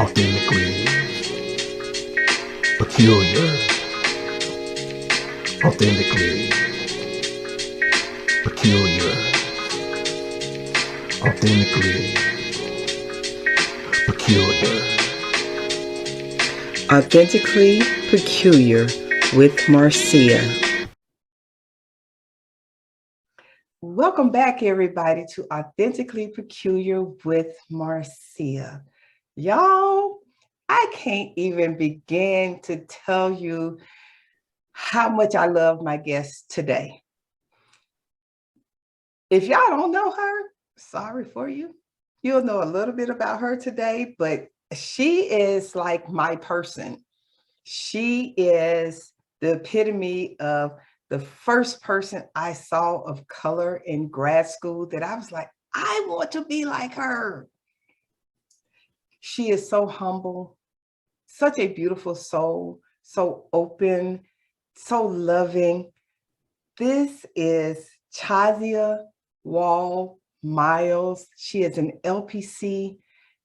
Authentically peculiar. Authentically peculiar. Authentically peculiar. Authentically Peculiar with Marcia. Welcome back, everybody, to Authentically Peculiar with Marcia. Y'all, I can't even begin to tell you how much I love my guest today. If y'all don't know her, sorry for you. You'll know a little bit about her today, but she is like my person. She is the epitome of the first person I saw of color in grad school that I was like, I want to be like her. She is so humble, such a beautiful soul, so open, so loving. This is Chazia Wall Miles. She is an LPC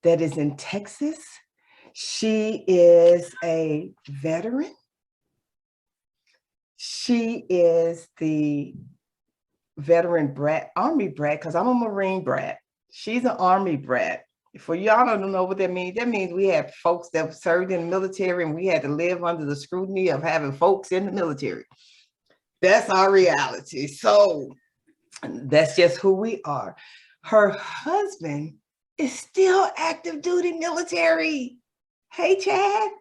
that is in Texas. She is a veteran. She is the veteran brat, Army brat, because I'm a Marine brat. She's an Army brat. For y'all don't know what that means we had folks that served in the military and we had to live under the scrutiny of having folks in the military. That's our reality. So that's just who we are. Her husband is still active duty military. Hey, Chad.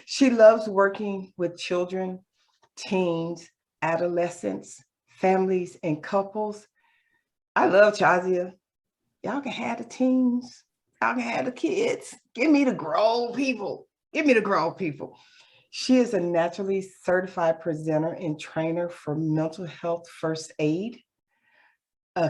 She loves working with children, teens, adolescents, families, and couples. I love Chazia. Y'all can have the teens. Y'all can have the kids. Give me the grown people. Give me the grown people. She is a naturally certified presenter and trainer for mental health first aid,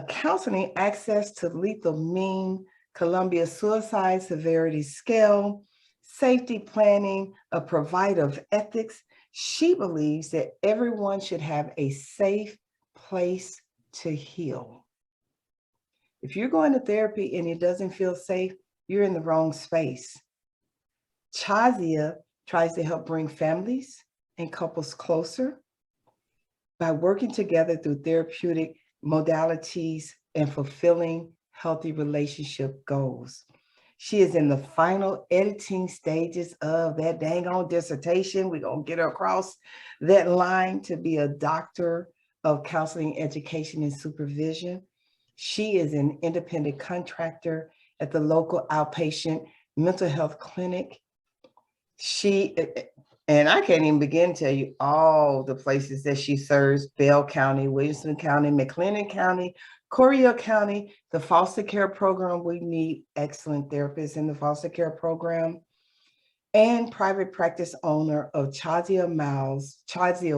counseling access to lethal mean Columbia suicide severity scale, safety planning, a provider of ethics. She believes that everyone should have a safe place to heal. If you're going to therapy and it doesn't feel safe, you're in the wrong space. Chazia tries to help bring families and couples closer by working together through therapeutic modalities and fulfilling healthy relationship goals. She is in the final editing stages of that dang on dissertation. We're going to get her across that line to be a doctor of counseling, education, and supervision. She is an independent contractor at the local outpatient mental health clinic. And I can't even begin to tell you all the places that she serves: Bell County, Williamson County, McLennan County, Corio County, the foster care program. We need excellent therapists in the foster care program. And private practice owner of Chazia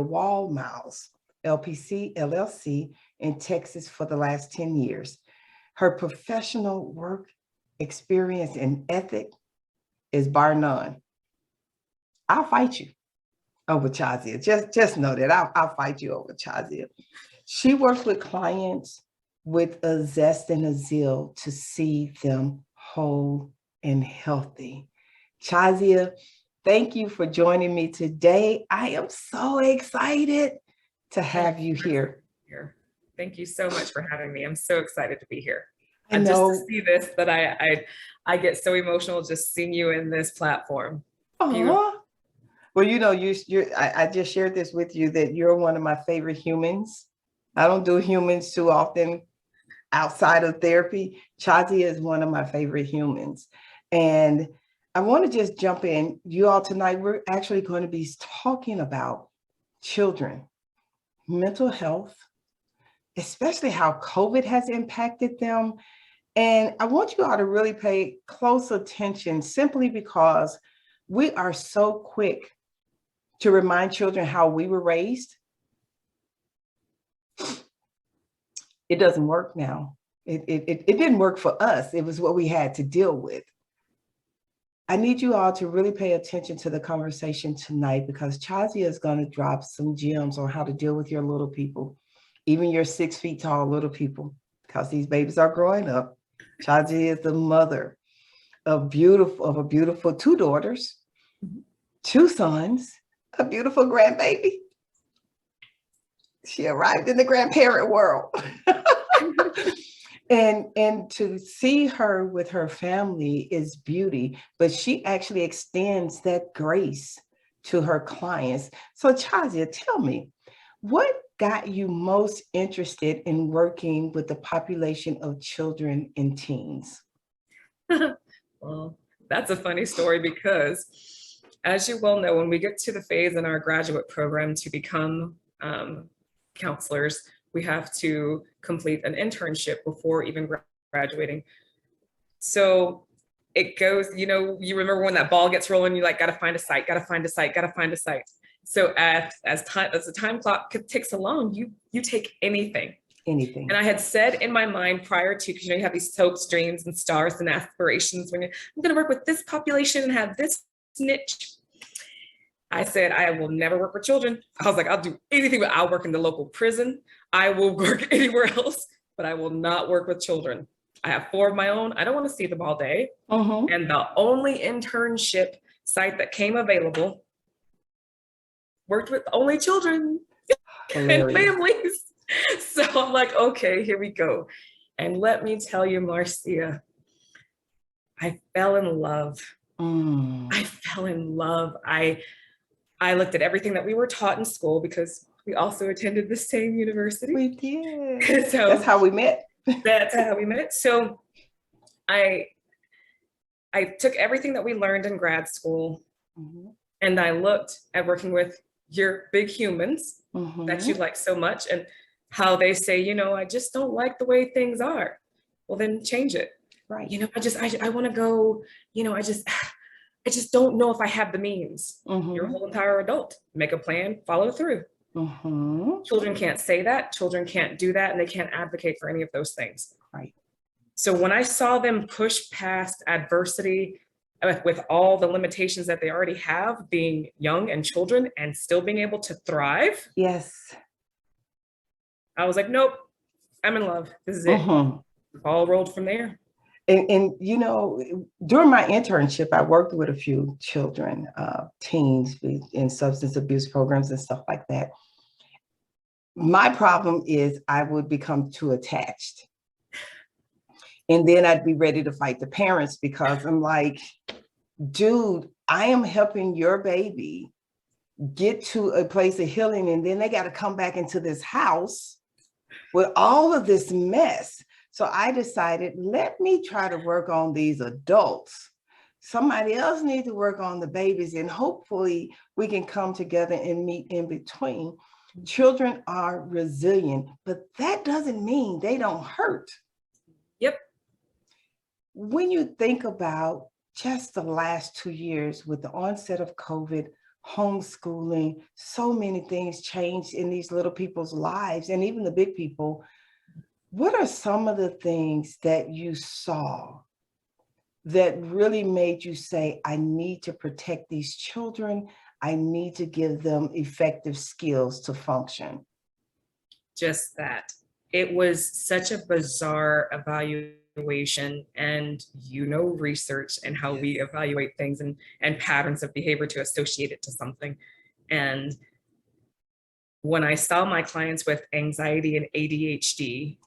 Wall Miles, LPC, LLC in Texas for the last 10 years. Her professional work experience and ethic is bar none. I'll fight you over Chazia. Just know that I'll fight you over Chazia. She works with clients with a zest and a zeal to see them whole and healthy. Chazia, thank you for joining me today. I am so excited to have you here. Thank you so much for having me. I'm so excited to be here. I know. Just to see this, that I get so emotional just seeing you in this platform. Oh, well, you know, I just shared this with you that you're one of my favorite humans. I don't do humans too often outside of therapy. Chazia is one of my favorite humans. And I want to just jump in. You all tonight, we're actually going to be talking about children, mental health, especially how COVID has impacted them. And I want you all to really pay close attention simply because we are so quick to remind children how we were raised. It doesn't work now. It didn't work for us. It was what we had to deal with. I need you all to really pay attention to the conversation tonight because Chazia is going to drop some gems on how to deal with your little people, even your 6 feet tall little people, because these babies are growing up. Chazia is the mother a beautiful two daughters, two sons, a beautiful grandbaby. She arrived in the grandparent world. And to see her with her family is beauty, but she actually extends that grace to her clients. So Chazia, tell me, what got you most interested in working with the population of children and teens? Well, that's a funny story because, as you well know, when we get to the phase in our graduate program to become counselors, we have to complete an internship before even graduating. So it goes, you know, you remember when that ball gets rolling, you like, gotta find a site, gotta find a site, gotta find a site. So as the time clock ticks along, you take anything. Anything. And I had said in my mind prior to, because you know, you have these hopes, dreams, and stars and aspirations when I'm going to work with this population and have this niche. I said, I will never work with children. I was like, I'll do anything, but I'll work in the local prison. I will work anywhere else, but I will not work with children. I have 4 of my own. I don't want to see them all day. And the only internship site that came available worked with only children and families. So I'm like, okay, here we go. And let me tell you, Marcia, I fell in love. I fell in love. I looked at everything that we were taught in school because we also attended the same university. We did. So that's how we met. That's how we met. So I took everything that we learned in grad school and I looked at working with your big humans that you like so much and how they say, you know, I just don't like the way things are. Well, then change it. Right. You know, I want to go, you know, I just don't know if I have the means. You're a whole entire adult. Make a plan, follow through. Children can't say that. Children can't do that. And they can't advocate for any of those things. Right. So when I saw them push past adversity with all the limitations that they already have, being young and children and still being able to thrive. Yes. I was like, nope, I'm in love. This is it. All rolled from there. And you know, during my internship, I worked with a few children, teens in substance abuse programs and stuff like that. My problem is I would become too attached. And then I'd be ready to fight the parents because I'm like, dude, I am helping your baby get to a place of healing. And then they got to come back into this house with all of this mess. So I decided, let me try to work on these adults. Somebody else needs to work on the babies, and hopefully we can come together and meet in between. Children are resilient, but that doesn't mean they don't hurt. Yep. When you think about just the last 2 years with the onset of COVID, homeschooling, so many things changed in these little people's lives and even the big people. What are some of the things that you saw that really made you say, I need to protect these children. I need to give them effective skills to function? Just that. It was such a bizarre evaluation and, you know, research and how we evaluate things and patterns of behavior to associate it to something. And when I saw my clients with anxiety and ADHD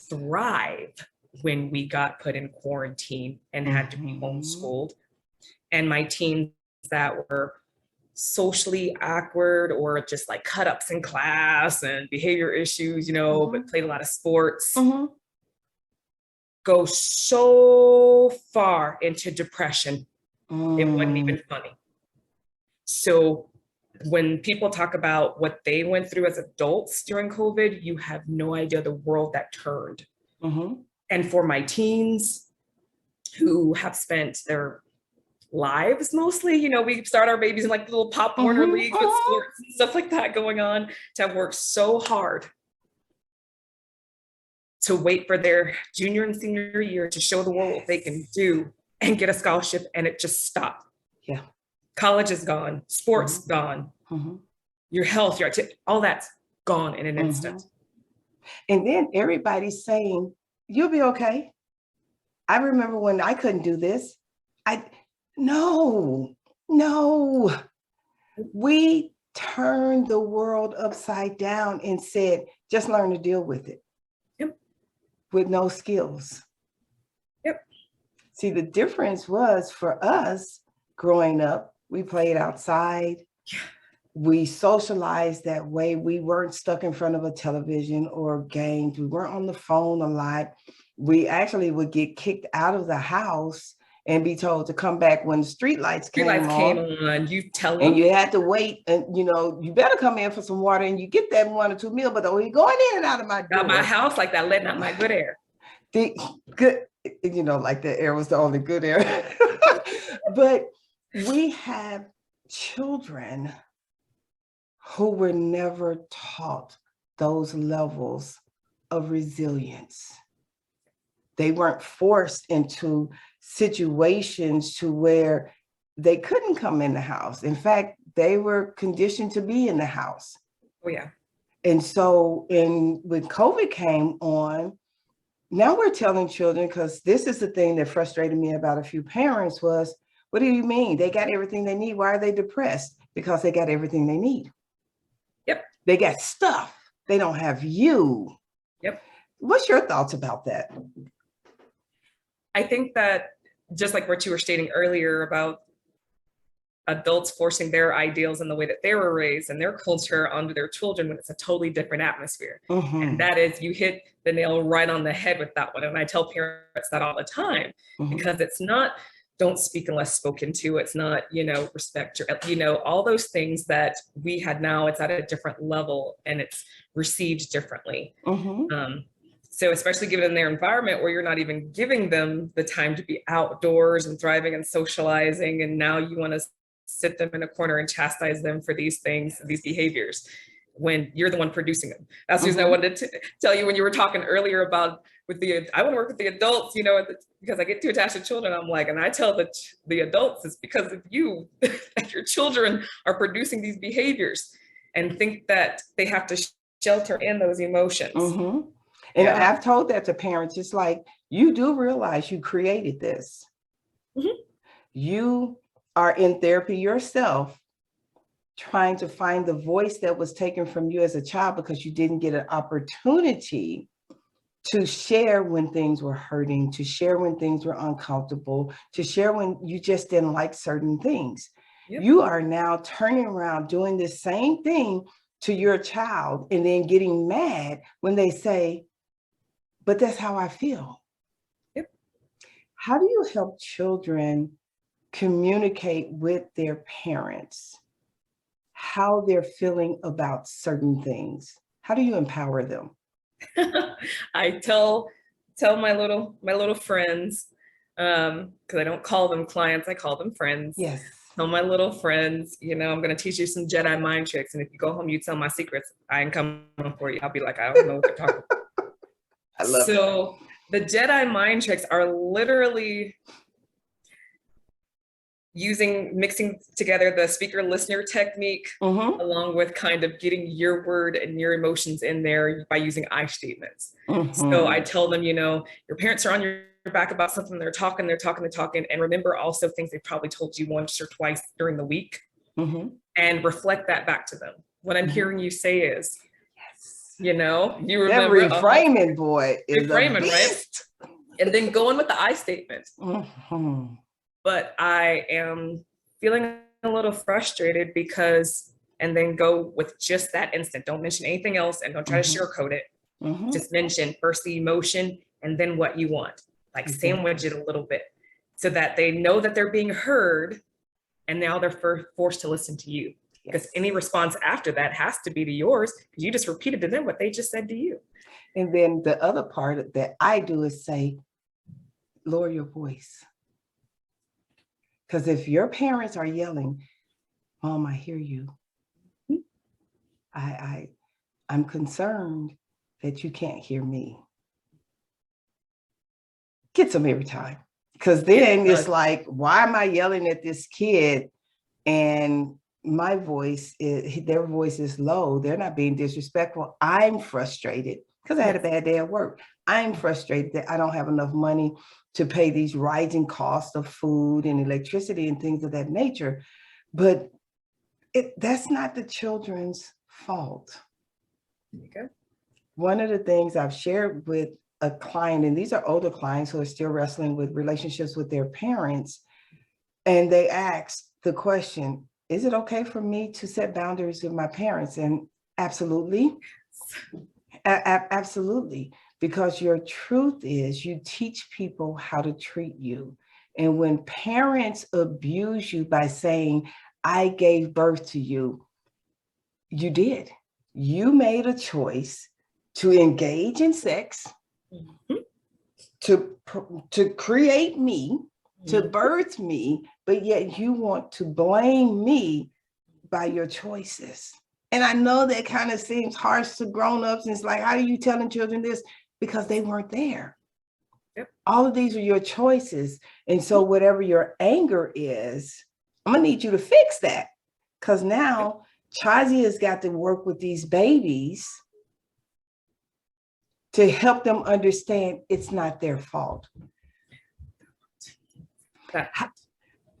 thrive when we got put in quarantine and had to be homeschooled, and my teens that were socially awkward or just like cut ups in class and behavior issues, you know, but played a lot of sports, go so far into depression. It wasn't even funny. So when people talk about what they went through as adults during COVID, you have no idea the world that turned. And for my teens who have spent their lives mostly, you know, we start our babies in like little Pop Warner leagues with sports and stuff like that going on, to have worked so hard to wait for their junior and senior year to show the world what they can do and get a scholarship, and it just stopped. Yeah. College is gone, sports gone, your health, your activity, all that's gone in an instant. And then everybody's saying, you'll be okay. I remember when I couldn't do this. No. We turned the world upside down and said, just learn to deal with it. Yep. With no skills. Yep. See, the difference was for us growing up, we played outside. Yeah. We socialized that way. We weren't stuck in front of a television or games. We weren't on the phone a lot. We actually would get kicked out of the house and be told to come back when the street lights came on. You tell them. And you had to wait, and you better come in for some water, and you get that 1 or 2 meals, but don't be going in and out of my door. Out my house like that, letting out my good air. The good, like the air was the only good air. But we have children who were never taught those levels of resilience. They weren't forced into situations to where they couldn't come in the house. In fact, they were conditioned to be in the house. Oh, yeah. And so when COVID came on, now we're telling children, because this is the thing that frustrated me about a few parents was, what do you mean? They got everything they need. Why are they depressed? Because they got everything they need. Yep. They got stuff. They don't have you. Yep. What's your thoughts about that? I think that just like what you were stating earlier about adults forcing their ideals and the way that they were raised and their culture onto their children when it's a totally different atmosphere. Mm-hmm. And that is, you hit the nail right on the head with that one. And I tell parents that all the time, Mm-hmm. because it's not, don't speak unless spoken to. It's not, respect your, all those things that we had now, it's at a different level and it's received differently. Mm-hmm. So especially given in their environment where you're not even giving them the time to be outdoors and thriving and socializing, and now you want to sit them in a corner and chastise them for these things, these behaviors, when you're the one producing them. That's the reason I wanted to tell you when you were talking earlier about I want to work with the adults, because I get too attached to children. I'm like, and I tell the adults, it's because of you that your children are producing these behaviors and think that they have to shelter in those emotions. Mm-hmm. And I've told that to parents. It's like, you do realize you created this. Mm-hmm. You are in therapy yourself, trying to find the voice that was taken from you as a child because you didn't get an opportunity to share when things were hurting, to share when things were uncomfortable, to share when you just didn't like certain things. Yep. You are now turning around doing the same thing to your child and then getting mad when they say, but that's how I feel. Yep. How do you help children communicate with their parents how they're feeling about certain things? How do you empower them? I tell my little friends, because I don't call them clients, I call them friends. Yes. Tell my little friends, I'm going to teach you some Jedi mind tricks. And if you go home, you tell my secrets, I ain't coming for you. I'll be like, I don't know what they're talking about. I love it. The Jedi mind tricks are literally mixing together the speaker listener technique, along with kind of getting your word and your emotions in there by using I statements. So I tell them, your parents are on your back about something, they're talking. And remember also things they probably told you once or twice during the week, and reflect that back to them. What I'm hearing you say is, you remember that reframing, boy, is reframing, right? And then going with the I statement. But I am feeling a little frustrated and then go with just that instant. Don't mention anything else and don't try to sugarcoat it. Just mention first the emotion and then what you want. Like sandwich it a little bit so that they know that they're being heard, and now they're forced to listen to you. Because any response after that has to be to yours, because you just repeated to them what they just said to you. And then the other part that I do is say, lower your voice. Because if your parents are yelling, Mom, I hear you. I'm concerned that you can't hear me. Gets them every time. Because then it's like, why am I yelling at this kid and their voice is low? They're not being disrespectful. I'm frustrated because I had a bad day at work. I'm frustrated that I don't have enough money to pay these rising costs of food and electricity and things of that nature. But that's not the children's fault. Okay. One of the things I've shared with a client, and these are older clients who are still wrestling with relationships with their parents, and they asked the question, is it okay for me to set boundaries with my parents? And absolutely. Absolutely. Because your truth is you teach people how to treat you. And when parents abuse you by saying, I gave birth to you, you did. You made a choice to engage in sex, Mhm. to create me, to birth me, but yet you want to blame me by your choices. And I know that kind of seems harsh to grown-ups. And it's like, how are you telling children this? Because they weren't there. Yep. All of these are your choices. And so whatever your anger is, I'm gonna need you to fix that. Because now Chazia's got to work with these babies to help them understand it's not their fault.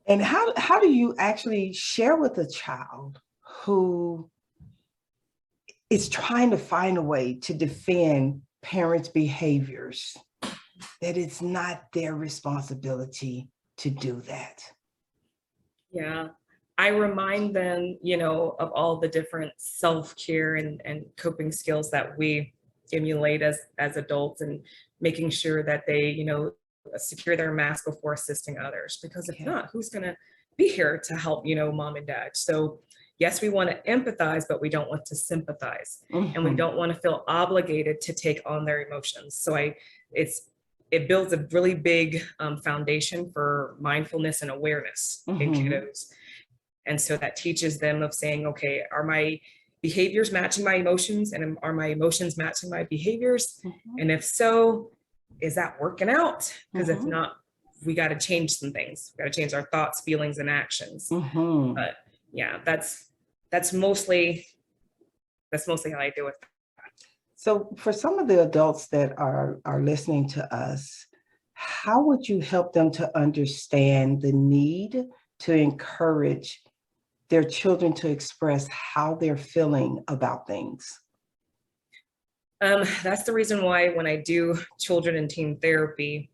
And how do you actually share with a child who is trying to find a way to defend parents' behaviors, that it's not their responsibility to do that? Yeah. I remind them, of all the different self-care and coping skills that we emulate as adults, and making sure that they, secure their mask before assisting others, because if not, who's going to be here to help, mom and dad? So yes, we want to empathize, but we don't want to sympathize. And we don't want to feel obligated to take on their emotions. So it builds a really big foundation for mindfulness and awareness in kiddos. And so that teaches them of saying, okay, are my behaviors matching my emotions, and are my emotions matching my behaviors? And if so, is that working out? Because if not, we got to change some things. We got to change our thoughts, feelings, and actions. But yeah, that's mostly how I do it. So for some of the adults that are listening to us, how would you help them to understand the need to encourage their children to express how they're feeling about things? That's the reason why when I do children and teen therapy,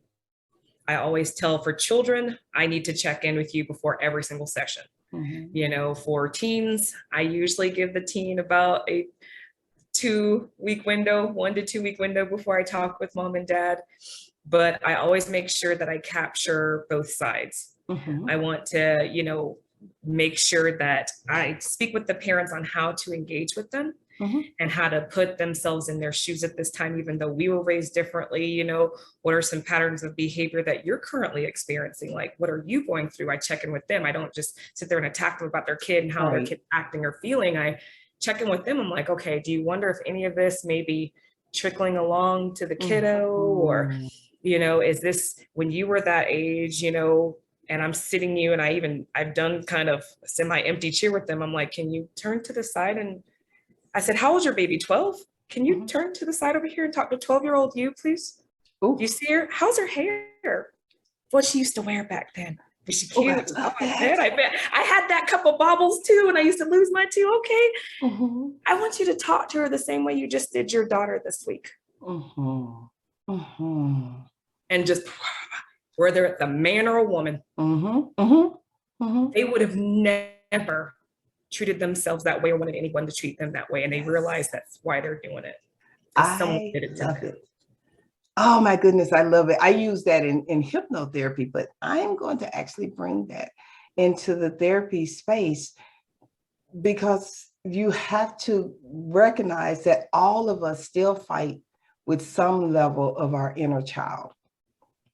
I always tell, for children, I need to check in with you before every single session. For teens, I usually give the teen about a 1 to 2 week window before I talk with mom and dad. But I always make sure that I capture both sides. I want to, make sure that I speak with the parents on how to engage with them and how to put themselves in their shoes at this time, even though we were raised differently. What are some patterns of behavior that you're currently experiencing? Like, what are you going through? I check in with them. I don't just sit there and attack them about their kid and how their kid's acting or feeling. I check in with them. I'm like, okay, do you wonder if any of this may be trickling along to the kiddo? Or, is this when you were that age, and I'm sitting you, and I've done kind of semi-empty cheer with them. I'm like, can you turn to the side? And I said, how old's your baby? 12? Can you turn to the side over here and talk to 12-year-old you, please? Do you see her? How's her hair? What she used to wear back then. Was she cute? I bet. I had that couple bobbles too, and I used to lose mine too. Okay. I want you to talk to her the same way you just did your daughter this week. And just, whether it's a man or a woman, they would have never treated themselves that way or wanted anyone to treat them that way. And they realize that's why they're doing it. I love it. Oh my goodness, I love it. I use that in hypnotherapy, but I'm going to actually bring that into the therapy space, because you have to recognize that all of us still fight with some level of our inner child,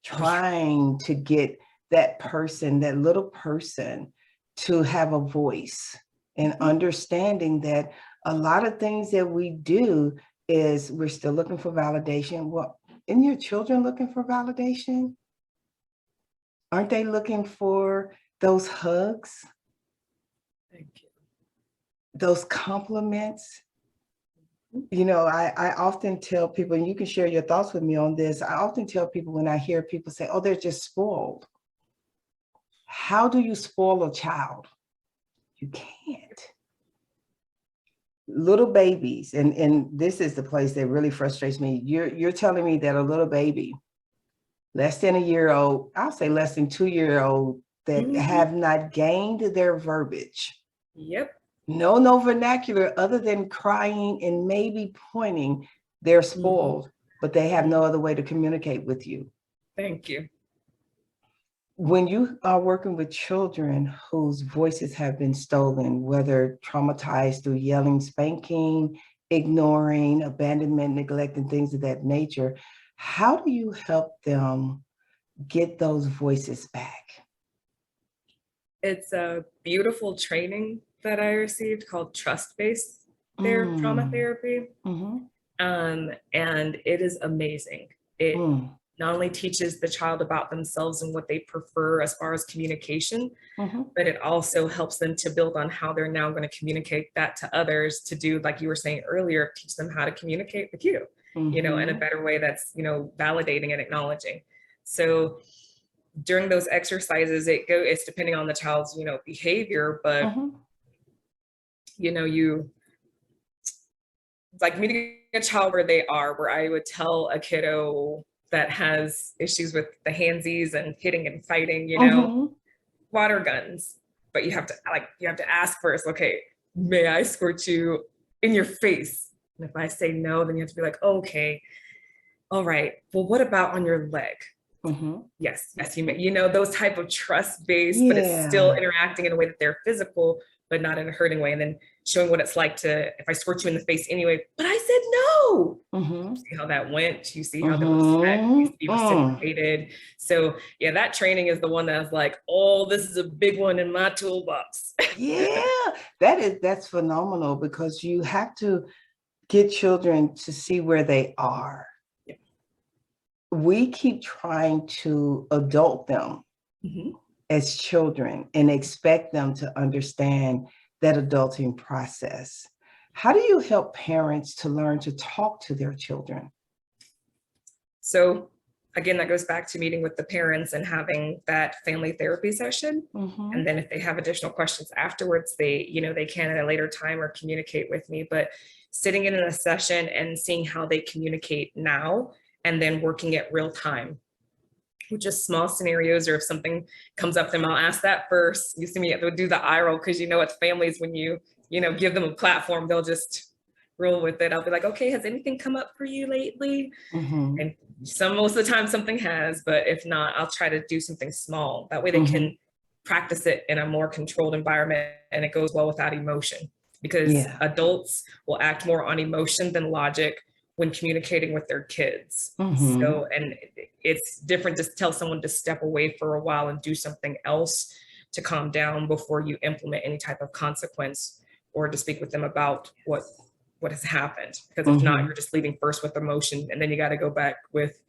trying to get that person, that little person, to have a voice, and understanding that a lot of things that we do is we're still looking for validation. Well, isn't your children looking for validation? Aren't they looking for those hugs? Thank you. Those compliments? You know, I often tell people, and you can share your thoughts with me on this. I often tell people when I hear people say, oh, they're just spoiled. How do you spoil a child? You can't. Little babies, and this is the place that really frustrates me. You're telling me that a little baby, less than a year old, I'll say less than 2 year old, that have not gained their verbiage. Yep. No vernacular other than crying and maybe pointing, they're spoiled, but they have no other way to communicate with you. Thank you. When you are working with children whose voices have been stolen, whether traumatized through yelling, spanking, ignoring, abandonment, neglect, and things of that nature, how do you help them get those voices back? It's a beautiful training that I received called trust-based trauma therapy. And it is amazing. It not only teaches the child about themselves and what they prefer as far as communication, but it also helps them to build on how they're now going to communicate that to others, to do, like you were saying earlier, teach them how to communicate with you, you know, in a better way that's, you know, validating and acknowledging. So during those exercises, it's depending on the child's, you know, behavior, but you know, you like meeting a child where they are, where I would tell a kiddo that has issues with the handsies and hitting and fighting, you know, water guns, but you have to ask first, okay, may I squirt you in your face? And if I say no, then you have to be like, okay, all right, well, what about on your leg? Yes, you may, you know, those type of trust-based, but it's still interacting in a way that they're physical, but not in a hurting way. And then showing what it's like to, if I squirt you in the face anyway, but I said no. See how that went. You see how the respect needs to be reciprocated. So yeah, that training is the one that's like, oh, this is a big one in my toolbox. Yeah, that's phenomenal, because you have to get children to see where they are. We keep trying to adult them as children and expect them to understand that adulting process. How do you help parents to learn to talk to their children? So again, that goes back to meeting with the parents and having that family therapy session. And then if they have additional questions afterwards, they can at a later time or communicate with me. But sitting in a session and seeing how they communicate now, and then working at real time with just small scenarios, or if something comes up, then I'll ask that first. You see me do the eye roll, because you know, it's families, when you give them a platform, they'll just roll with it. I'll be like, okay, has anything come up for you lately? And most of the time something has, but if not, I'll try to do something small. That way they can practice it in a more controlled environment, and it goes well without emotion, because adults will act more on emotion than logic when communicating with their kids. So, and it's different to tell someone to step away for a while and do something else to calm down before you implement any type of consequence, or to speak with them about what has happened. Because if not, you're just leading first with emotion, and then you got to go back with,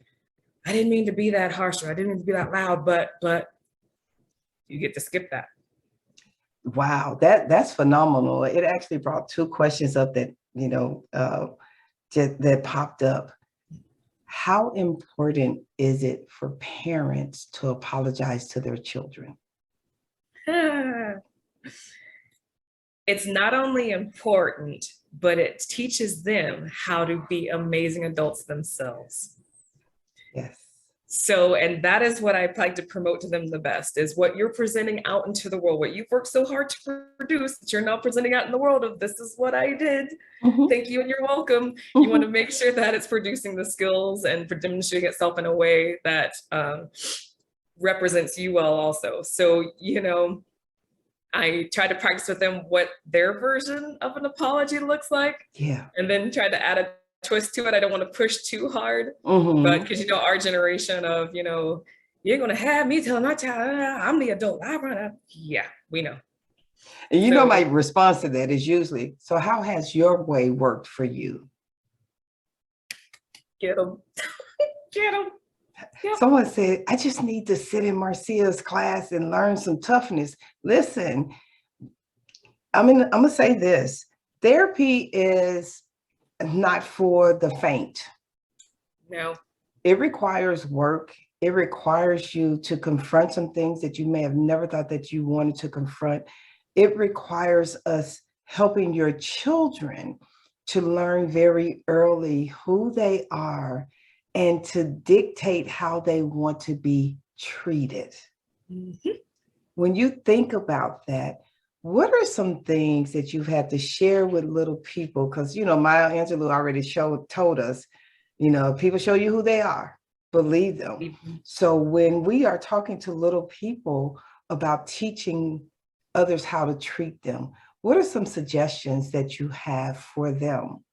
I didn't mean to be that harsh, or I didn't mean to be that loud, but you get to skip that. Wow, that's phenomenal. It actually brought two questions up that, that popped up. How important is it for parents to apologize to their children? It's not only important, but it teaches them how to be amazing adults themselves. Yes. So, and that is what I like to promote to them the best, is what you're presenting out into the world, what you've worked so hard to produce, that you're now presenting out in the world of, this is what I did. Thank you and you're welcome. You want to make sure that it's producing the skills and for demonstrating itself in a way that represents you well also. So, I try to practice with them what their version of an apology looks like. And then try to add a twist to it. I don't want to push too hard, but because our generation of, you're going to have me telling my child, I'm the adult. Yeah, we know. And my response to that is usually, so how has your way worked for you? Get them. Get them. Yep. Someone said, I just need to sit in Marcia's class and learn some toughness. Listen, I'm going to say this. Therapy is not for the faint. No. It requires work. It requires you to confront some things that you may have never thought that you wanted to confront. It requires us helping your children to learn very early who they are and to dictate how they want to be treated. Mm-hmm. When you think about that, what are some things that you've had to share with little people? Because, Maya Angelou already told us, people show you who they are, believe them. Mm-hmm. So when we are talking to little people about teaching others how to treat them, what are some suggestions that you have for them?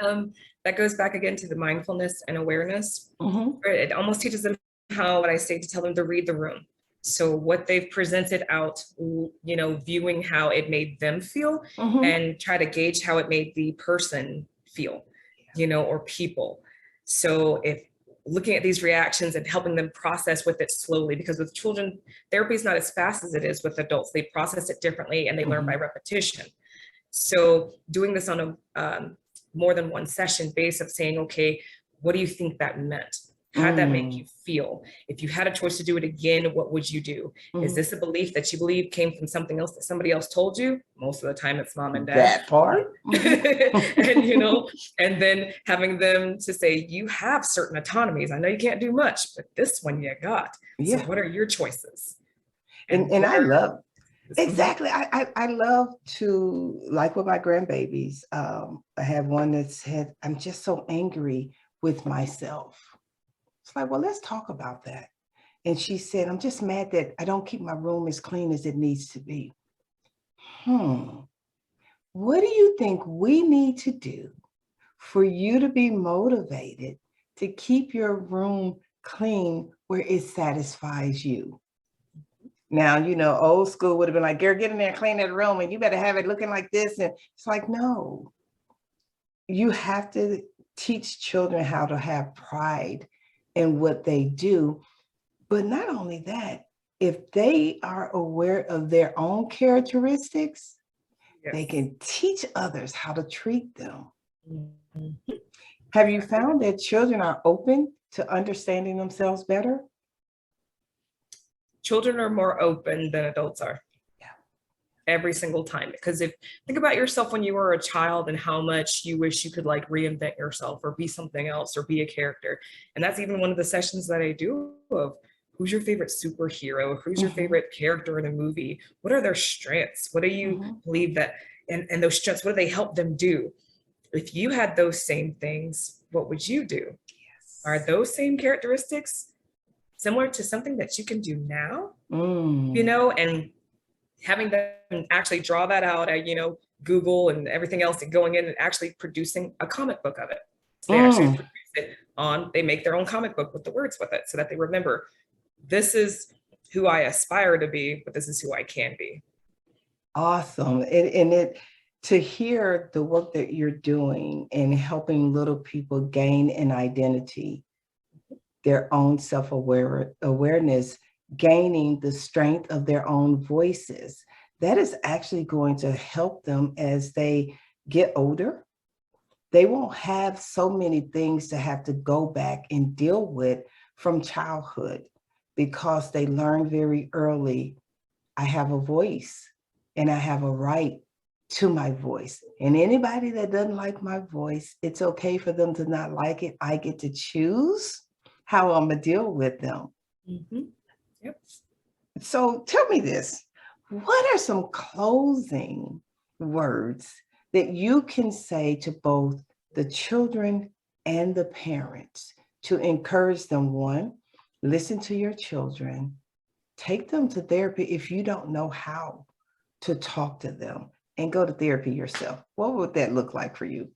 That goes back again to the mindfulness and awareness. Mm-hmm. It almost teaches them how, what I say, to tell them to read the room. So what they've presented out, viewing how it made them feel, Mm-hmm. and try to gauge how it made the person feel, or people. So if looking at these reactions and helping them process with it slowly, because with children, therapy is not as fast as it is with adults. They process it differently and they learn by repetition. So doing this on a more than one session base of saying, okay, what do you think that meant? How'd that make you feel? If you had a choice to do it again, what would you do? Is this a belief that you believe came from something else that somebody else told you? Most of the time it's mom and dad. That part. And, and then having them to say, you have certain autonomies. I know you can't do much, but this one you got. Yeah. So what are your choices? And I love, exactly. I love to, like with my grandbabies, I have one that said, I'm just so angry with myself. It's like, well, let's talk about that. And she said, I'm just mad that I don't keep my room as clean as it needs to be. What do you think we need to do for you to be motivated to keep your room clean where it satisfies you? Now, old school would have been like, girl, get in there and clean that room and you better have it looking like this. And it's like, no, you have to teach children how to have pride in what they do. But not only that, if they are aware of their own characteristics, they can teach others how to treat them. Have you found that children are open to understanding themselves better? Children are more open than adults are. Yeah. Every single time. Because think about yourself when you were a child and how much you wish you could like reinvent yourself or be something else or be a character. And that's even one of the sessions that I do of who's your favorite superhero? Who's your favorite character in a movie? What are their strengths? What do you believe that, and those strengths, what do they help them do? If you had those same things, what would you do? Yes. Are those same characteristics similar to something that you can do now? And having them actually draw that out at, Google and everything else, and going in and actually producing a comic book of it. So they actually produce it they make their own comic book with the words with it so that they remember, this is who I aspire to be, but this is who I can be. Awesome. And to hear the work that you're doing and helping little people gain an identity, their own self-awareness, gaining the strength of their own voices, that is actually going to help them as they get older. They won't have so many things to have to go back and deal with from childhood, because they learn very early, I have a voice and I have a right to my voice. And anybody that doesn't like my voice, it's okay for them to not like it. I get to choose how I'm gonna deal with them. Yep. So tell me this, what are some closing words that you can say to both the children and the parents to encourage them? One, listen to your children, take them to therapy if you don't know how to talk to them, and go to therapy yourself. What would that look like for you?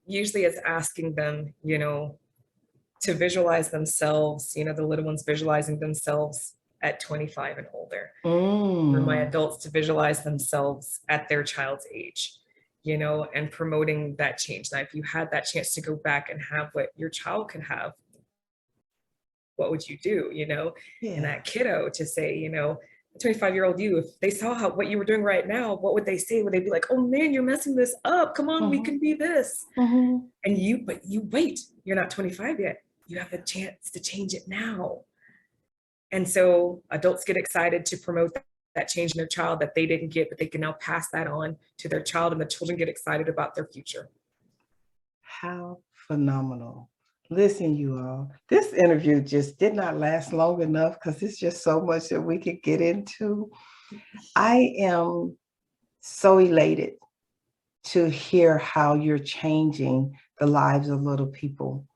Usually it's asking them, to visualize themselves, the little ones visualizing themselves at 25 and older. For my adults to visualize themselves at their child's age, and promoting that change. Now, if you had that chance to go back and have what your child can have, what would you do, And that kiddo to say, 25-year-old you, if they saw what you were doing right now, what would they say? Would they be like, oh man, you're messing this up. Come on, we can be this. And but you wait, you're not 25 yet. You have a chance to change it now. And so adults get excited to promote that change in their child that they didn't get, but they can now pass that on to their child, and the children get excited about their future. How phenomenal. Listen, you all, this interview just did not last long enough because it's just so much that we could get into. I am so elated to hear how you're changing the lives of little people.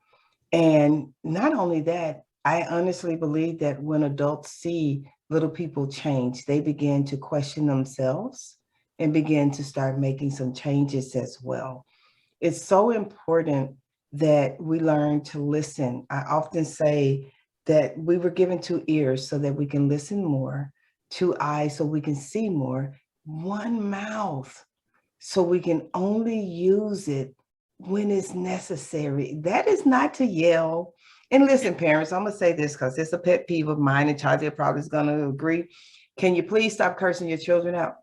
And not only that, I honestly believe that when adults see little people change, they begin to question themselves and begin to start making some changes as well. It's so important that we learn to listen. I often say that we were given 2 ears so that we can listen more, 2 eyes so we can see more, 1 mouth so we can only use it when it's necessary. That is not to yell. And listen, parents, I'm gonna say this because it's a pet peeve of mine, and Chazia probably is gonna agree. Can you please stop cursing your children out?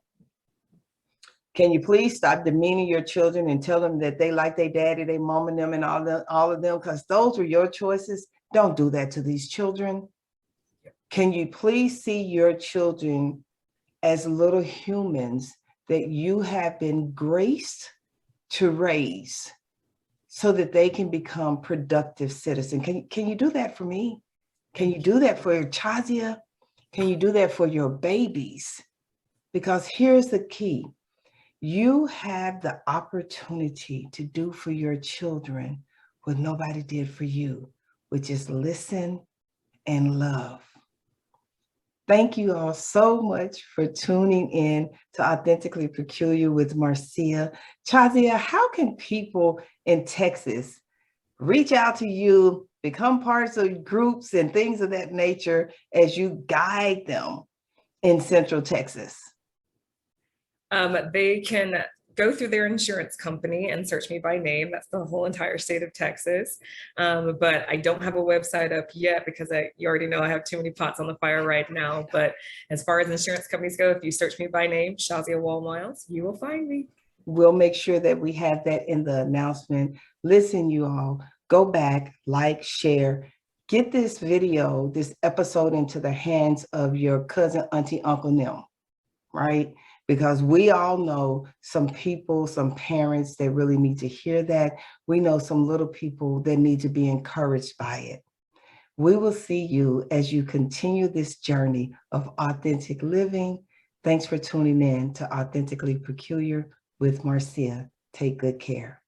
Can you please stop demeaning your children and tell them that they like their daddy, they mom and them and all of them, because those were your choices? Don't do that to these children. Can you please see your children as little humans that you have been graced to raise so that they can become productive citizens? Can you do that for me? Can you do that for your Chazia? Can you do that for your babies? Because here's the key. You have the opportunity to do for your children what nobody did for you, which is listen and love. Thank you all so much for tuning in to Authentically Peculiar with Marcia. Chazia, how can people in Texas reach out to you, become parts of groups and things of that nature as you guide them in Central Texas? They can go through their insurance company and search me by name. That's the whole entire state of Texas. But I don't have a website up yet because you already know I have too many pots on the fire right now. But as far as insurance companies go, if you search me by name, Chazia Wall Miles, you will find me. We'll make sure that we have that in the announcement. Listen, you all, go back, like, share, get this video, this episode into the hands of your cousin, auntie, uncle, them, right? Because we all know some people, some parents that really need to hear that. We know some little people that need to be encouraged by it. We will see you as you continue this journey of authentic living. Thanks for tuning in to Authentically Peculiar with Marcia. Take good care.